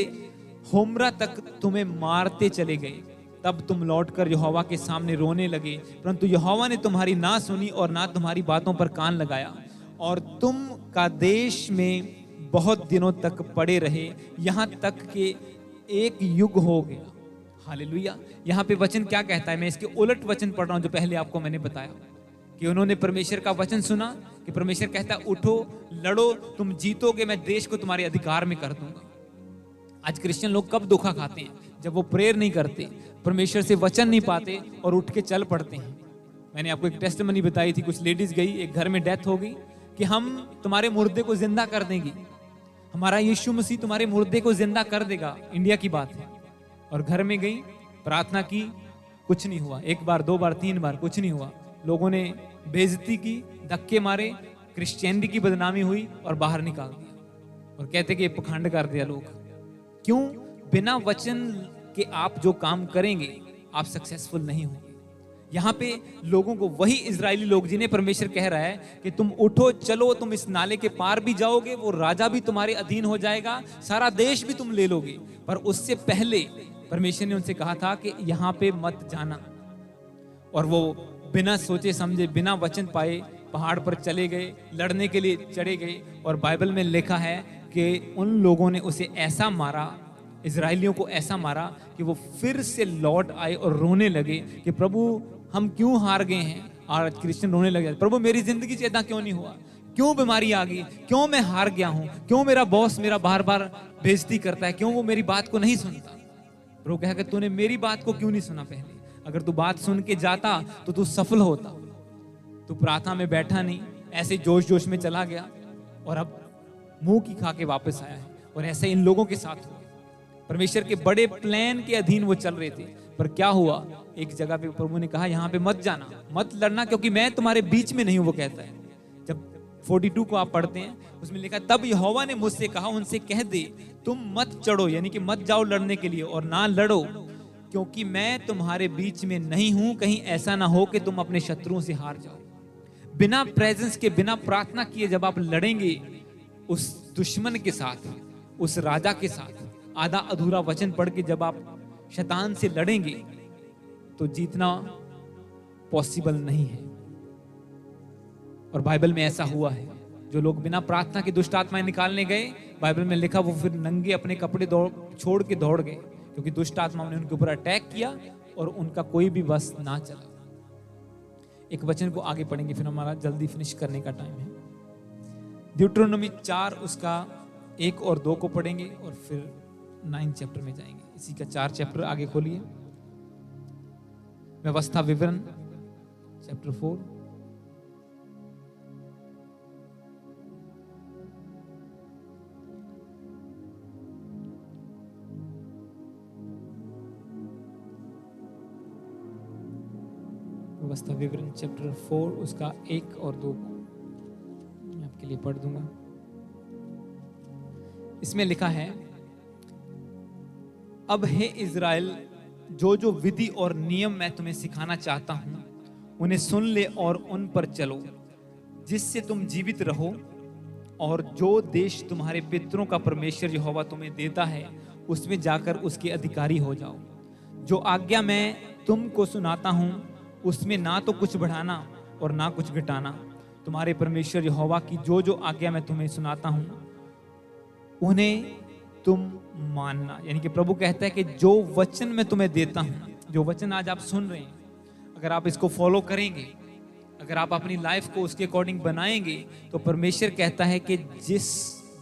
[SPEAKER 1] होमरा तक तुम्हें मारते चले गए। तब तुम लौटकर यहोवा के सामने रोने लगे, परंतु यहोवा ने तुम्हारी ना सुनी और ना तुम्हारी बातों पर कान लगाया, और तुम का देश में बहुत दिनों तक पड़े रहे, यहाँ तक कि एक युग हो गया। हालेलुया। यहाँ पे वचन क्या कहता है? मैं इसके उलट वचन पढ़ रहा हूँ जो पहले आपको मैंने बताया कि उन्होंने परमेश्वर का वचन सुना कि परमेश्वर कहता है उठो, लड़ो, तुम जीतोगे, मैं देश को तुम्हारे अधिकार में कर दूंगा। आज क्रिश्चियन लोग कब धोखा खाते हैं? जब वो प्रेयर नहीं करते, परमेश्वर से वचन नहीं पाते और उठ के चल पड़ते हैं। मैंने आपको एक टेस्टिमनी बताई थी, कुछ लेडीज गई, एक घर में डेथ हो गई कि हम तुम्हारे मुर्दे को जिंदा कर देंगी, हमारा यीशु मसीह तुम्हारे मुर्दे को जिंदा कर देगा। इंडिया की बात है। और घर में गई, प्रार्थना की, कुछ नहीं हुआ। एक बार, दो बार, तीन बार, कुछ नहीं हुआ। लोगों ने बेइज्जती की, धक्के मारे, क्रिश्चियनिटी की बदनामी हुई और बाहर निकाल दिया और कहते कि पखंड कर दिया लोग। क्यों? बिना वचन के आप जो काम करेंगे आप सक्सेसफुल नहीं होंगे। यहाँ पे लोगों को, वही इजरायली लोग जिन्हें परमेश्वर कह रहा है कि तुम उठो, चलो, तुम इस नाले के पार भी जाओगे, वो राजा भी तुम्हारे अधीन हो जाएगा, सारा देश भी तुम ले लोगे, पर उससे पहले परमेश्वर ने उनसे कहा था कि यहाँ पे मत जाना। और वो बिना सोचे समझे, बिना वचन पाए पहाड़ पर चले गए, लड़ने के लिए चढ़े गए। और बाइबल में लिखा है कि उन लोगों ने उसे ऐसा मारा, इजरायलियों को ऐसा मारा कि वो फिर से लौट आए और रोने लगे कि प्रभु हम क्यों हार गए हैं। और क्रिश्चियन रोने लगे, प्रभु मेरी जिंदगी से ऐसा क्यों नहीं हुआ, क्यों बीमारी आ गई, क्यों मैं हार गया हूं, क्यों मेरा बॉस मेरा बार बार बेइज्जती करता है, क्यों वो मेरी बात को नहीं सुनता। प्रभु कहा कि तूने मेरी बात को क्यों नहीं सुना पहले? अगर तू बात सुन के जाता तो तू सफल होता। तू प्रार्थना में बैठा नहीं, ऐसे जोश जोश में चला गया और अब मुंह की खा के वापस आया है। और ऐसे इन लोगों के साथ हुआ। परमेश्वर के बड़े प्लान के अधीन वो चल रहे थे, पर क्या हुआ? एक जगह पे प्रभु ने कहा यहाँ पे मत जाना, मत लड़ना, क्योंकि मैं तुम्हारे बीच में नहीं हूं। वो कहता है, जब 42 को आप पढ़ते हैं उसमें लिखा, तब यहोवा ने मुझसे कहा, उनसे कह दे तुम मत चढ़ो, यानी कि मत जाओ लड़ने के लिए और ना लड़ो, क्योंकि मैं तुम्हारे बीच में नहीं हूं, कहीं ऐसा ना हो कि तुम अपने शत्रुओं से हार जाओ। बिना प्रेजेंस के, बिना प्रार्थना किए जब आप लड़ेंगे उस दुश्मन के साथ, उस राजा के साथ, आधा अधूरा वचन पढ़ के जब आप शैतान से लड़ेंगे तो जीतना पॉसिबल नहीं है। और बाइबल में ऐसा हुआ है, जो लोग बिना प्रार्थना के दुष्ट आत्माएं निकालने गए, बाइबल में लिखा वो फिर नंगे अपने कपड़े छोड़ के दौड़ गए, क्योंकि दुष्ट आत्माओं ने उनके ऊपर अटैक किया और उनका कोई भी बस ना चला। एक वचन को आगे पढ़ेंगे, फिर हमारा जल्दी फिनिश करने का टाइम है। ड्यूटेरोनोमी 4 उसका 1 और 2 को पढ़ेंगे और फिर 9 चैप्टर में जाएंगे। इसी का 4 चैप्टर आगे खोलिए। व्यवस्था विवरण चैप्टर 4। व्यवस्था विवरण चैप्टर 4 उसका 1 और 2 मैं आपके लिए पढ़ दूंगा। इसमें लिखा है, अब हे इज़राइल, जो जो विधि और नियम मैं तुम्हें सिखाना चाहता हूं उन्हें सुन ले और उन पर चलो, जिससे तुम जीवित रहो और जो देश तुम्हारे पितरों का परमेश्वर यहोवा तुम्हें देता है उसमें जाकर उसके अधिकारी हो जाओ। जो आज्ञा मैं तुमको सुनाता हूं उसमें ना तो कुछ बढ़ाना और ना कुछ घटाना। तुम्हारे परमेश्वर यहोवा की जो जो आज्ञा मैं तुम्हें सुनाता हूं उन्हें तुम मानना। यानी कि प्रभु कहता है कि जो वचन मैं तुम्हें देता हूं, जो वचन आज आप सुन रहे हैं, अगर आप इसको फॉलो करेंगे, अगर आप अपनी लाइफ को उसके अकॉर्डिंग बनाएंगे, तो परमेश्वर कहता है कि जिस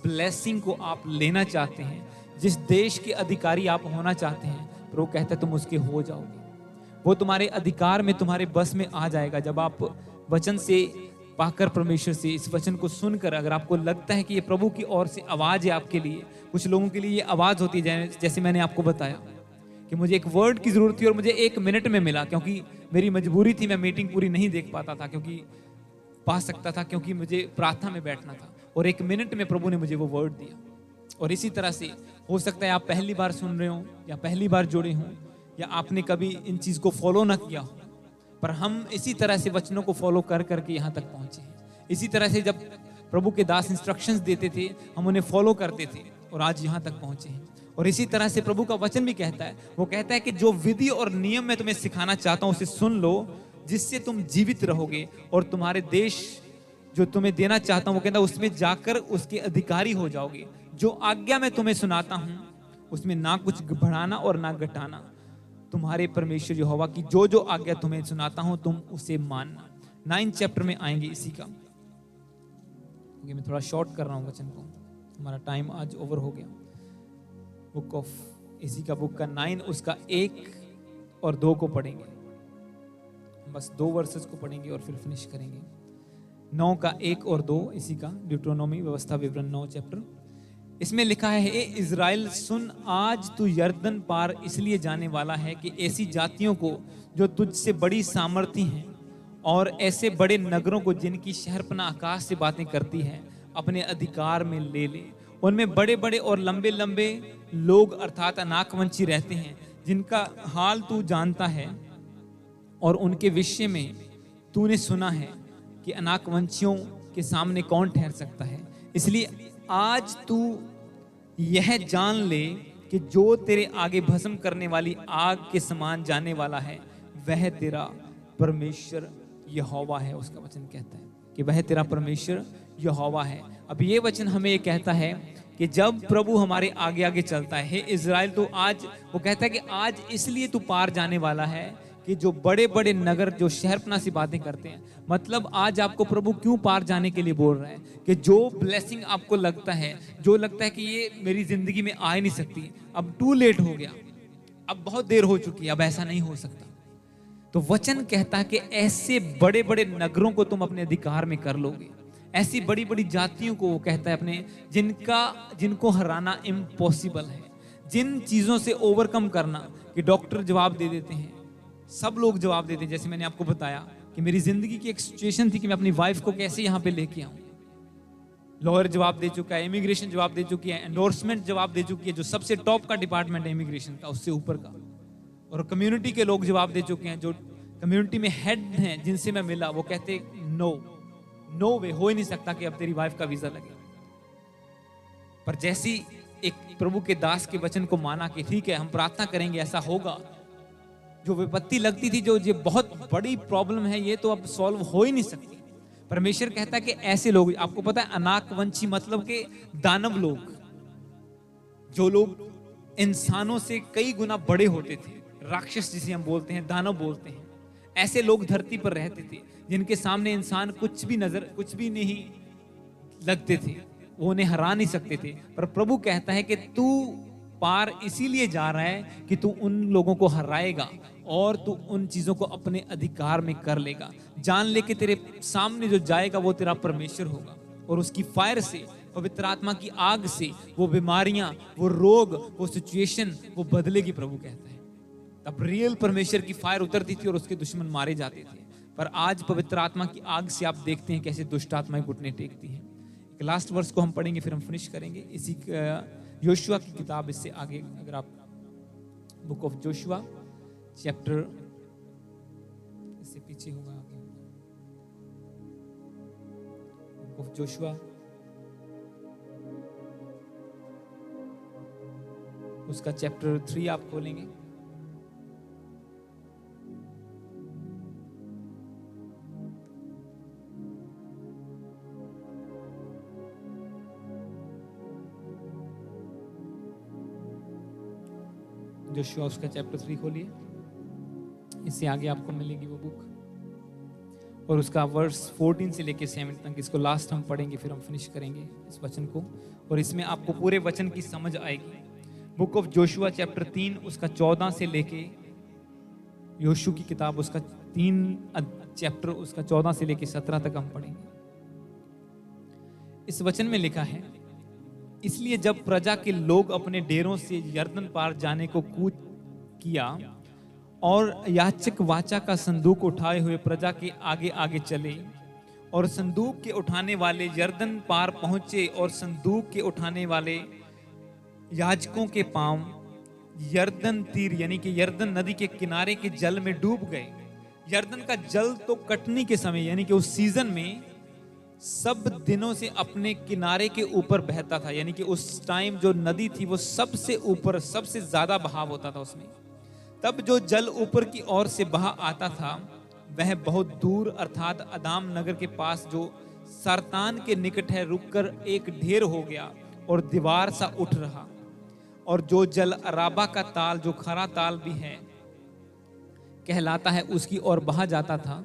[SPEAKER 1] ब्लेसिंग को आप लेना चाहते हैं, जिस देश के अधिकारी आप होना चाहते हैं, प्रभु कहता है तुम उसके हो जाओगे। वो तुम्हारे अधिकार में, तुम्हारे बस में आ जाएगा जब आप वचन से पाकर, परमेश्वर से इस वचन को सुनकर, अगर आपको लगता है कि ये प्रभु की ओर से आवाज है आपके लिए। कुछ लोगों के लिए ये आवाज होती है, जैसे मैंने आपको बताया कि मुझे एक वर्ड की जरूरत थी और मुझे 1 मिनट में मिला, क्योंकि मेरी मजबूरी थी, मैं मीटिंग पूरी नहीं देख पाता था, क्योंकि पा सकता था, क्योंकि मुझे प्रार्थना में बैठना था, और 1 मिनट में प्रभु ने मुझे वो वर्ड दिया। और इसी तरह से हो सकता है आप पहली बार सुन रहे हो, या पहली बार जुड़े हो, या आपने कभी इन चीज को फॉलो ना किया हो, पर हम इसी तरह से वचनों को फॉलो कर करके यहाँ तक पहुंचे हैं। इसी तरह से जब प्रभु के दास इंस्ट्रक्शंस देते थे, हम उन्हें फॉलो करते थे और आज यहाँ तक पहुंचे हैं। और इसी तरह से प्रभु का वचन भी कहता है, वो कहता है कि जो विधि और नियम मैं तुम्हें सिखाना चाहता हूं उसे सुन लो, जिससे तुम जीवित रहोगे, और तुम्हारे देश जो तुम्हें देना चाहता हूं, वो कहता है उसमें जाकर उसके अधिकारी हो जाओगे। जो आज्ञा मैं तुम्हें सुनाता हूं उसमें ना कुछ बढ़ाना और ना घटाना। तुम्हारे परमेश्वर यहोवा की जो जो आज्ञा तुम्हें सुनाता हूं तुम उसे मानना। 9 चैप्टर में आएंगे इसी का, क्योंकि मैं थोड़ा शॉर्ट कर रहा हूं वचन को, हमारा टाइम आज ओवर हो गया। बुक ऑफ इसी का बुक का 9 उसका 1 और 2 को पढ़ेंगे, बस 2 वर्सेस को पढ़ेंगे और फिर फिनिश करेंगे। 9 का 1 और 2 इसी का, ड्यूटरोनोमी व्यवस्था विवरण 9 चैप्टर। इसमें लिखा है, हे इज़राइल सुन, आज तू यरदन पार इसलिए जाने वाला है कि ऐसी जातियों को जो तुझसे बड़ी सामर्थी हैं, और ऐसे बड़े नगरों को जिनकी शहरपना आकाश से बातें करती है, अपने अधिकार में ले ले। उनमें बड़े बड़े और लंबे लंबे लोग अर्थात अनाकवंशी रहते हैं, जिनका हाल तू जानता है, और उनके विषय में तूने सुना है कि अनाकवंशियों के सामने कौन ठहर सकता है। इसलिए आज तू यह जान ले कि जो तेरे आगे भस्म करने वाली आग के समान जाने वाला है, वह तेरा परमेश्वर यहोवा है। उसका वचन कहता है कि वह तेरा परमेश्वर यहोवा है। अब ये वचन हमें ये कहता है कि जब प्रभु हमारे आगे आगे चलता है, हे इज़राइल तो आज, वो कहता है कि आज इसलिए तू पार जाने वाला है कि जो बड़े बड़े नगर, जो शहरपना सी बातें करते हैं, मतलब आज आपको प्रभु क्यों पार जाने के लिए बोल रहा है कि जो ब्लेसिंग आपको लगता है, जो लगता है कि ये मेरी जिंदगी में आ ही नहीं सकती, अब टू लेट हो गया, अब बहुत देर हो चुकी है, अब ऐसा नहीं हो सकता। तो वचन कहता है कि ऐसे बड़े बड़े नगरों को तुम अपने अधिकार में कर लोगे, ऐसी बड़ी बड़ी जातियों को वो कहता है अपने, जिनको हराना इम्पॉसिबल है, जिन चीजों से ओवरकम करना कि डॉक्टर जवाब दे देते हैं, सब लोग जवाब देते हैं। जैसे मैंने आपको बताया कि मेरी जिंदगी की एक सिचुएशन थी कि मैं अपनी वाइफ को कैसे यहाँ पे लेके आऊं। लॉयर जवाब दे चुका है, इमिग्रेशन जवाब दे चुकी है, एंडोर्समेंट जवाब दे चुकी है, जो सबसे टॉप का डिपार्टमेंट है इमिग्रेशन का, उससे ऊपर का, और कम्युनिटी के लोग जवाब दे चुके हैं, जो कम्युनिटी में हेड हैं जिनसे मैं मिला, वो कहते नो वे, हो ही नहीं सकता कि अब तेरी वाइफ का वीजा लगे। पर जैसी एक प्रभु के दास के वचन को माना कि ठीक है हम प्रार्थना करेंगे ऐसा होगा, जो विपत्ति लगती थी, जो ये बहुत बड़ी प्रॉब्लम है, ये तो अब सॉल्व हो ही नहीं सकती, परमेश्वर कहता है कि ऐसे लोग, आपको पता है अनाकवंशी मतलब के दानव लोग, जो लोग इंसानों से कई गुना बड़े होते थे, राक्षस जिसे हम बोलते हैं, दानव बोलते हैं, ऐसे लोग धरती पर रहते थे, जिनके सामने इंसान कुछ भी नहीं लगते थे, वो उन्हें हरा नहीं सकते थे। पर प्रभु कहता है कि तू पार इसीलिए जा रहा है कि तू उन लोगों को हराएगा और तू उन चीजों को अपने अधिकार में कर लेगा। जान ले कि तेरे सामने जो जाएगा वो तेरा परमेश्वर होगा, और उसकी फायर से, पवित्र आत्मा की आग से वो बीमारियां, वो रोग, वो सिचुएशन वो बदलेगी। प्रभु कहता है तब रियल परमेश्वर की फायर उतरती थी और उसके दुश्मन मारे जाते थे। पर आज पवित्र आत्मा की आग से आप देखते हैं कैसे दुष्ट आत्माएं घुटने टेकती हैं। एक लास्ट वर्स को हम पढ़ेंगे, फिर हम फिनिश करेंगे इसी योशुआ की किताब। इससे आगे अगर आप बुक ऑफ जोशुआ चैप्टर, इससे पीछे होगा आगे, बुक ऑफ जोशुआ उसका चैप्टर 3 आप खोलेंगे। जोशुआ उसका चैप्टर 3 खोलिए, इससे आगे आपको मिलेगी वो बुक, और उसका वर्स 14 से लेके 7 तक, इसको लास्ट हम पढ़ेंगे, फिर हम फिनिश करेंगे इस वचन को, और इसमें आपको पूरे वचन की समझ आएगी। बुक ऑफ जोशुआ चैप्टर 3 उसका 14 से लेके योशू की किताब उसका 3 चैप्टर उसका 14 से लेकर 17 तक हम पढ़ेंगे। इस वचन में लिखा है, इसलिए जब प्रजा के लोग अपने डेरों से यरदन पार जाने को कूच किया और याचक वाचा का संदूक उठाए हुए प्रजा के आगे आगे चले और संदूक के उठाने वाले यरदन पार पहुंचे और संदूक के उठाने वाले याजकों के पांव यरदन तीर यानी कि यरदन नदी के किनारे के जल में डूब गए। यरदन का जल तो कटनी के समय यानी कि उस सीजन में सब दिनों से अपने किनारे के ऊपर बहता था, यानी कि उस टाइम जो नदी थी वो सबसे ऊपर सबसे ज्यादा बहाव होता था उसमें। तब जो जल ऊपर की ओर से बहा आता था वह बहुत दूर अर्थात अदाम नगर के पास जो सारतान के निकट है रुककर एक ढेर हो गया और दीवार सा उठ रहा। और जो जल अराबा का ताल जो खरा ताल भी है कहलाता है उसकी ओर बहा जाता था,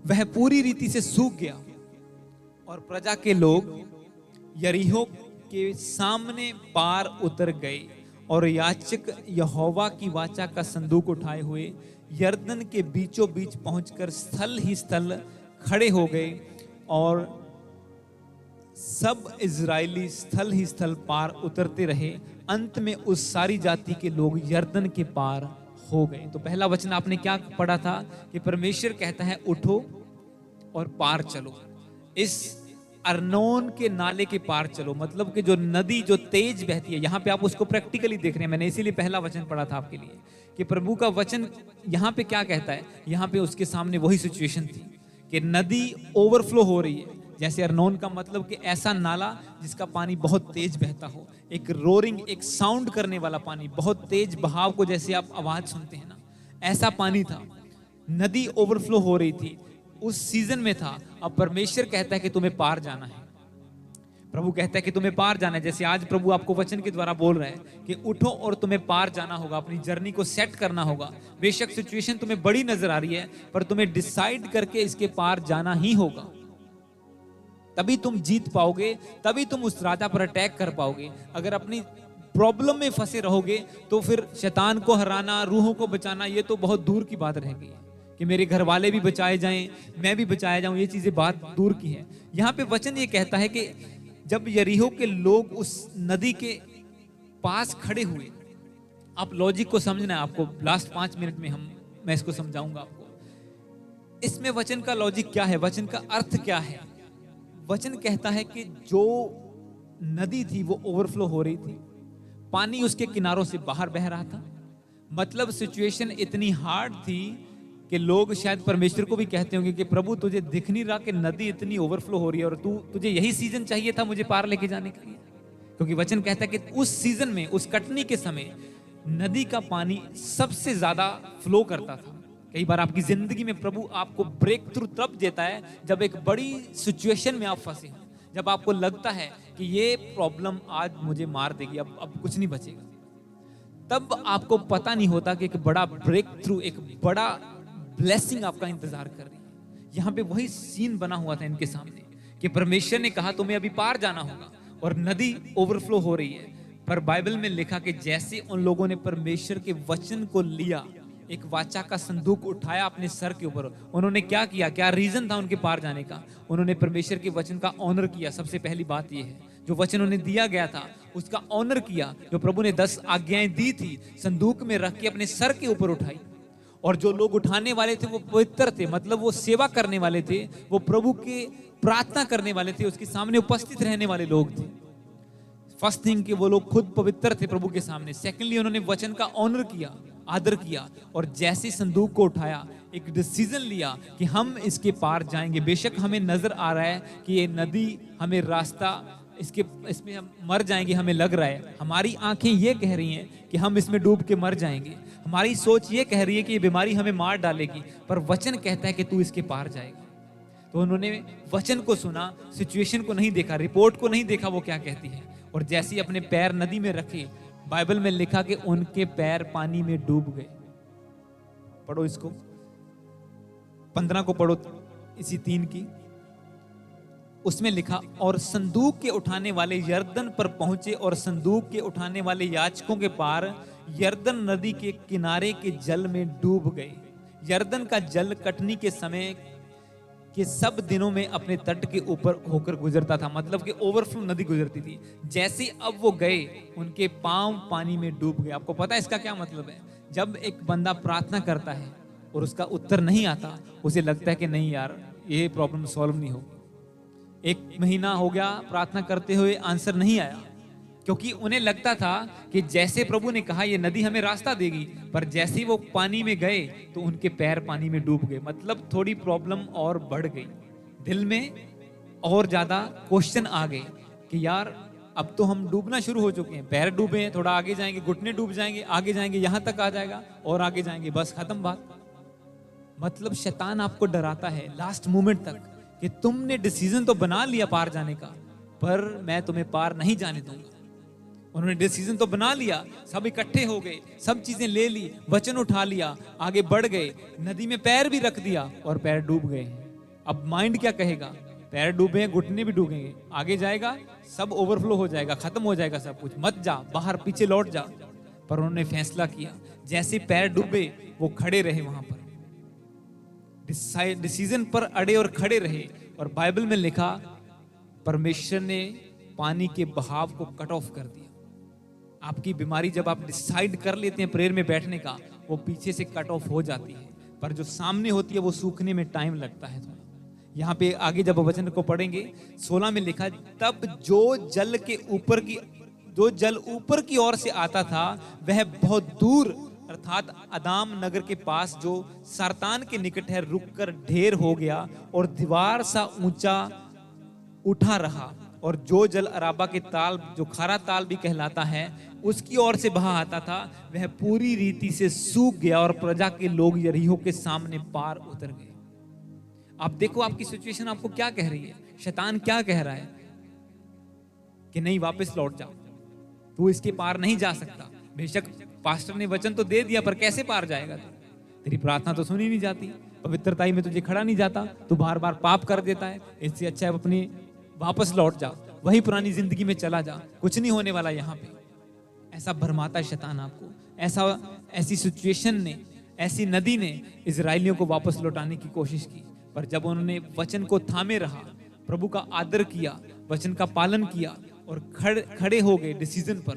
[SPEAKER 1] वह पूरी रीति से सूख गया। और प्रजा के लोग यरीहो के सामने पार उतर गए और याचक यहोवा की वाचा का संदूक उठाए हुए यरदन के बीचों बीच पहुंचकर स्थल ही स्थल खड़े हो गए और सब इजरायली स्थल ही स्थल पार उतरते रहे। अंत में उस सारी जाति के लोग यरदन के पार हो गए। तो पहला वचन आपने क्या पढ़ा था कि परमेश्वर कहता है उठो और पार चलो, इस अर्नोन के नाले के पार चलो। मतलब कि जो नदी जो तेज बहती है, यहां पे आप उसको प्रैक्टिकली देख रहे हैं। मैंने इसीलिए पहला वचन पढ़ा था आपके लिए कि प्रभु का वचन यहां पे क्या कहता है। यहां पे उसके सामने वही सिचुएशन थी कि नदी ओवरफ्लो हो रही है। जैसे अर्नोन का मतलब कि ऐसा नाला जिसका पानी बहुत तेज बहता हो, एक रोरिंग एक साउंड करने वाला पानी, बहुत तेज बहाव को जैसे आप आवाज सुनते हैं ना, ऐसा पानी था। नदी ओवरफ्लो हो रही थी, उस सीजन में था। अब परमेश्वर कहता है कि तुम्हें पार जाना है। प्रभु कहता है कि तुम्हें पार जाना है। जैसे आज प्रभु आपको वचन के द्वारा बोल रहे हैं कि उठो और तुम्हें पार जाना होगा, अपनी जर्नी को सेट करना होगा। बेशक सिचुएशन तुम्हें बड़ी नजर आ रही है, पर तुम्हें डिसाइड करके इसके पार जाना ही होगा। तभी तुम जीत पाओगे, तभी तुम उस राजा पर अटैक कर पाओगे। अगर अपनी प्रॉब्लम में फंसे रहोगे तो फिर शैतान को हराना, रूहों को बचाना, ये तो बहुत दूर की बात रह गई है कि मेरे घर वाले भी बचाए जाएं, मैं भी बचाया जाऊं। ये चीजें बात दूर की है। यहां पे वचन ये कहता है कि जब यरीहो के लोग उस नदी के पास खड़े हुए, आप लॉजिक को समझना है आपको। लास्ट 5 मिनट में मैं इसको समझाऊंगा आपको। इसमें वचन का लॉजिक क्या है, वचन का अर्थ क्या है। वचन कहता है कि जो नदी थी वो ओवरफ्लो हो रही थी, पानी उसके किनारों से बाहर बह रहा था। मतलब सिचुएशन इतनी हार्ड थी कि लोग शायद परमेश्वर को भी कहते होंगे कि प्रभु तुझे दिख नहीं रहा कि नदी इतनी ओवरफ्लो हो रही है और तुझे यही सीजन चाहिए था मुझे पार लेके जाने के लिए। क्योंकि वचन कहता है कि उस सीजन में, उस कटनी के समय नदी का पानी सबसे ज्यादा फ्लो करता था। कई बार आपकी जिंदगी में प्रभु आपको ब्रेक थ्रू तब देता है जब एक बड़ी सिचुएशन में आप फंसे हो, जब आपको लगता है कि ये प्रॉब्लम आज मुझे मार देगी, अब कुछ नहीं बचेगा। तब आपको पता नहीं होता कि एक बड़ा ब्रेक थ्रू, एक बड़ा ब्लेसिंग आपका इंतजार कर रही है। यहां पे वही सीन बना हुआ था इनके सामने कि परमेश्वर ने कहा तुम्हें अभी पार जाना होगा और नदी ओवरफ्लो हो रही है। पर बाइबल में लिखा कि जैसे उन लोगों ने परमेश्वर के वचन को लिया, एक वाचा का संदूक उठाया अपने सर के ऊपर, उन्होंने क्या किया, क्या रीजन था उनके पार जाने का। उन्होंने परमेश्वर के वचन का ऑनर किया। सबसे पहली बात यह है, जो वचन उन्हें दिया गया था उसका ऑनर किया। जो प्रभु ने 10 आज्ञाएं दी थी संदूक में रख के अपने सर के ऊपर उठाई। और जो लोग उठाने वाले थे वो पवित्र थे, मतलब वो सेवा करने वाले थे, वो प्रभु के प्रार्थना करने वाले थे, उसके सामने उपस्थित रहने वाले लोग थे। फर्स्ट थिंग कि वो लोग खुद पवित्र थे प्रभु के सामने। सेकेंडली उन्होंने वचन का ऑनर किया, आदर किया। और जैसे संदूक को उठाया, एक डिसीजन लिया कि हम इसके पार जाएंगे। बेशक हमें नजर आ रहा है कि ये नदी, हमें रास्ता, इसमें हम मर जाएंगे, हमें लग रहा है। हमारी आंखें ये कह रही हैं कि हम इसमें डूब के मर जाएंगे। हमारी सोच ये कह रही है कि ये बीमारी हमें मार डालेगी, पर वचन कहता है कि तू इसके पार जाएगा। तो उन्होंने वचन को सुना, सिचुएशन को नहीं देखा, रिपोर्ट को नहीं देखा वो क्या कहती है। और जैसे ही अपने पैर नदी में रखे, बाइबल में लिखा कि उनके पैर पानी में डूब गए। पढ़ो इसको, 15 को पढ़ो, इसी 3 की। उसमें लिखा, और संदूक के उठाने वाले यरदन पर पहुंचे और संदूक के उठाने वाले याजकों के पार यरदन नदी के किनारे के जल में डूब गए। यरदन का जल कटनी के समय के सब दिनों में अपने तट के ऊपर होकर गुजरता था, मतलब कि ओवरफ्लो नदी गुजरती थी। जैसे अब वो गए, उनके पांव पानी में डूब गए। आपको पता है इसका क्या मतलब है? जब एक बंदा प्रार्थना करता है और उसका उत्तर नहीं आता, उसे लगता है कि नहीं यार, ये प्रॉब्लम सॉल्व नहीं होगी। 1 महीना हो गया प्रार्थना करते हुए, आंसर नहीं आया, क्योंकि उन्हें लगता था कि जैसे प्रभु ने कहा ये नदी हमें रास्ता देगी, पर जैसे ही वो पानी में गए तो उनके पैर पानी में डूब गए। मतलब थोड़ी प्रॉब्लम और बढ़ गई, दिल में और ज्यादा क्वेश्चन आ गए कि यार अब तो हम डूबना शुरू हो चुके हैं, पैर डूबे हैं, थोड़ा आगे जाएंगे घुटने डूब जाएंगे, आगे जाएंगे यहां तक आ जाएगा और आगे जाएंगे, बस खत्म बात। मतलब शैतान आपको डराता है लास्ट मोमेंट तक कि तुमने डिसीजन तो बना लिया पार जाने का, पर मैं तुम्हें पार नहीं जाने दूंगा। उन्होंने डिसीजन तो बना लिया, सब इकट्ठे हो गए, सब चीजें ले ली, वचन उठा लिया, आगे बढ़ गए, नदी में पैर भी रख दिया और पैर डूब गए। अब माइंड क्या कहेगा? पैर डूबे हैं, घुटने भी डूबेंगे, आगे जाएगा, सब ओवरफ्लो हो जाएगा, खत्म हो जाएगा सब कुछ, मत जा, बाहर पीछे लौट जा। पर उन्होंने फैसला किया, जैसे पैर डूबे वो खड़े रहे वहां पर, डिसीजन पर अड़े और खड़े रहे। और बाइबल में लिखा, परमेश्वर ने पानी के बहाव को कट ऑफ कर दिया। आपकी बीमारी जब आप डिसाइड कर लेते हैं प्रेयर में बैठने का, वो पीछे से कट ऑफ हो जाती है, पर जो सामने होती है वो सूखने में टाइम लगता है थोड़ा। यहाँ पे आगे जब वचन को पढ़ेंगे 16 में लिखा, तब जो जल ऊपर की ओर से आता था वह बहुत दूर, अर्थात अदाम नगर के पास जो सारतान के निकट है, रुककर ढेर हो गया और दीवार सा ऊंचा उठा रहा। और जो जल अराबा के ताल, जो खारा ताल भी कहलाता है, उसकी ओर से बहा आता था, वह पूरी रीति से सूख गया और प्रजा के लोग यरीहो के सामने पार उतर गए। आप देखो आपकी सिचुएशन आपको क्या कह रही है, शैतान क्या कह रहा है कि नहीं वापस लौट जाओ, तू इसके पार नहीं जा सकता। बेशक पास्टर ने वचन तो दे दिया, पर कैसे पार जाएगा तू? तेरी प्रार्थना तो सुनी नहीं जाती, पवित्रताई में तुझे खड़ा नहीं जाता, तू बार बार पाप कर देता है, इससे अच्छा है अपनी वापस लौट जा, वही पुरानी जिंदगी में चला जा, कुछ नहीं होने वाला यहाँ पे। ऐसा भरमाता है शैतान आपको। ऐसी सिचुएशन ने, ऐसी नदी ने इजरायलियों को वापस लौटाने की कोशिश की, पर जब उन्होंने वचन को थामे रहा, प्रभु का आदर किया, वचन का पालन किया और खड़े हो गए डिसीजन पर,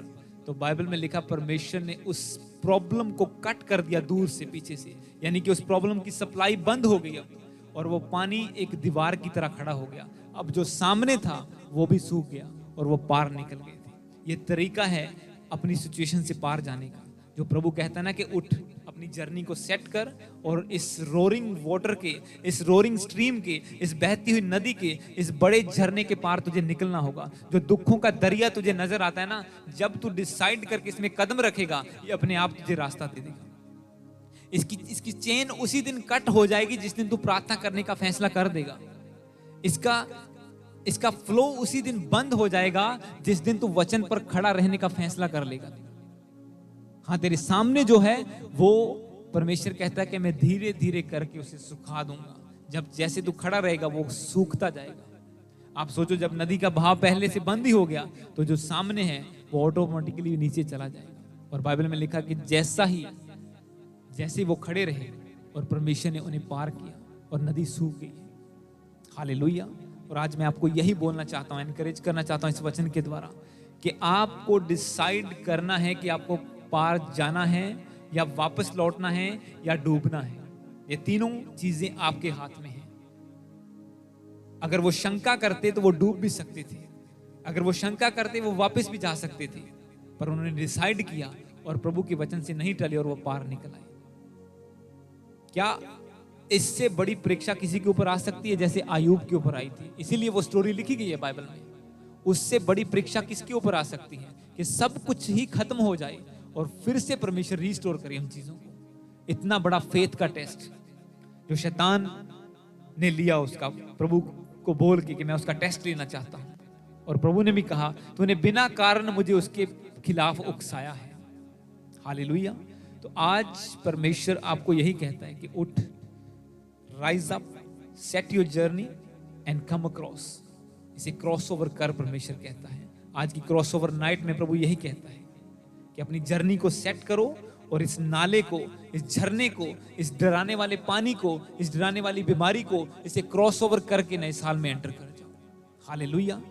[SPEAKER 1] तो बाइबल में लिखा परमेश्वर ने उस प्रॉब्लम को कट कर दिया दूर से, पीछे से, यानी कि उस प्रॉब्लम की सप्लाई बंद हो गई अब, और वो पानी एक दीवार की तरह खड़ा हो गया। अब जो सामने था वो भी सूख गया और वो पार निकल गए थे। ये तरीका है अपनी सिचुएशन से पार जाने का, जो प्रभु कहता है ना कि उठ, अपनी जर्नी को सेट कर और इस रोरिंग वाटर के, इस रोरिंग स्ट्रीम के, इस बहती हुई नदी के, इस बड़े झरने के पार तुझे निकलना होगा। जो दुखों का दरिया तुझे नजर आता है ना, जब तू डिसाइड करके इसमें कदम रखेगा, ये अपने आप तुझे रास्ता दे देगा। इसकी चेन उसी दिन कट हो जाएगी जिस दिन तू प्रार्थना करने का फैसला कर देगा। इसका फ्लो उसी दिन बंद हो जाएगा जिस दिन तू वचन पर खड़ा रहने का फैसला कर लेगा। हाँ, तेरे सामने जो है वो परमेश्वर कहता है कि मैं धीरे धीरे करके उसे सुखा दूंगा। जब जैसे तू खड़ा रहेगा वो सूखता जाएगा। आप सोचो, जब नदी का बहाव पहले से बंद ही हो गया तो जो सामने है वो ऑटोमेटिकली नीचे चला जाएगा। और बाइबल में लिखा कि जैसे वो खड़े रहे और परमेश्वर ने उन्हें पार किया और नदी सूख गई। हालेलुया। और आज मैं आपको यही बोलना चाहता हूं, एनकरेज करना चाहता हूं इस वचन के द्वारा, कि आपको डिसाइड करना है कि आपको पार जाना है या वापस लौटना है या डूबना है। ये तीनों चीजें आपके हाथ में हैं। अगर वो शंका करते तो वो डूब भी सकते थे, अगर वो शंका करते वो वापस भी जा सकते थे, पर उन्होंने डिसाइड किया और प्रभु के वचन से नहीं टले और वो पार निकल आए। क्या इससे बड़ी परीक्षा किसी के ऊपर आ सकती है जैसे आयूब के ऊपर आई थी? इसीलिए वो स्टोरी लिखी गई है बाइबल में। उससे बड़ी परीक्षा किसके ऊपर आ सकती है कि सब कुछ ही खत्म हो जाए और फिर से परमेश्वर रिस्टोर करे हम चीजों को। इतना बड़ा फेथ का टेस्ट जो शैतान ने लिया उसका, प्रभु को बोल के कि मैं उसका टेस्ट लेना चाहता हूं, और प्रभु ने भी कहा तूने बिना कारण मुझे उसके खिलाफ उकसाया है। हालेलुया। तो आज परमेश्वर आपको यही कहता है कि उठ, rise up, set your journey and come across. इसे क्रॉस ओवर कर, परमेश्वर कहता है। आज की क्रॉस ओवर नाइट में प्रभु यही कहता है कि अपनी जर्नी को सेट करो और इस नाले को, इस झरने को, इस डराने वाले पानी को, इस डराने वाली बीमारी को, इसे क्रॉस ओवर करके नए साल में एंटर कर जाओ। हालेलुया।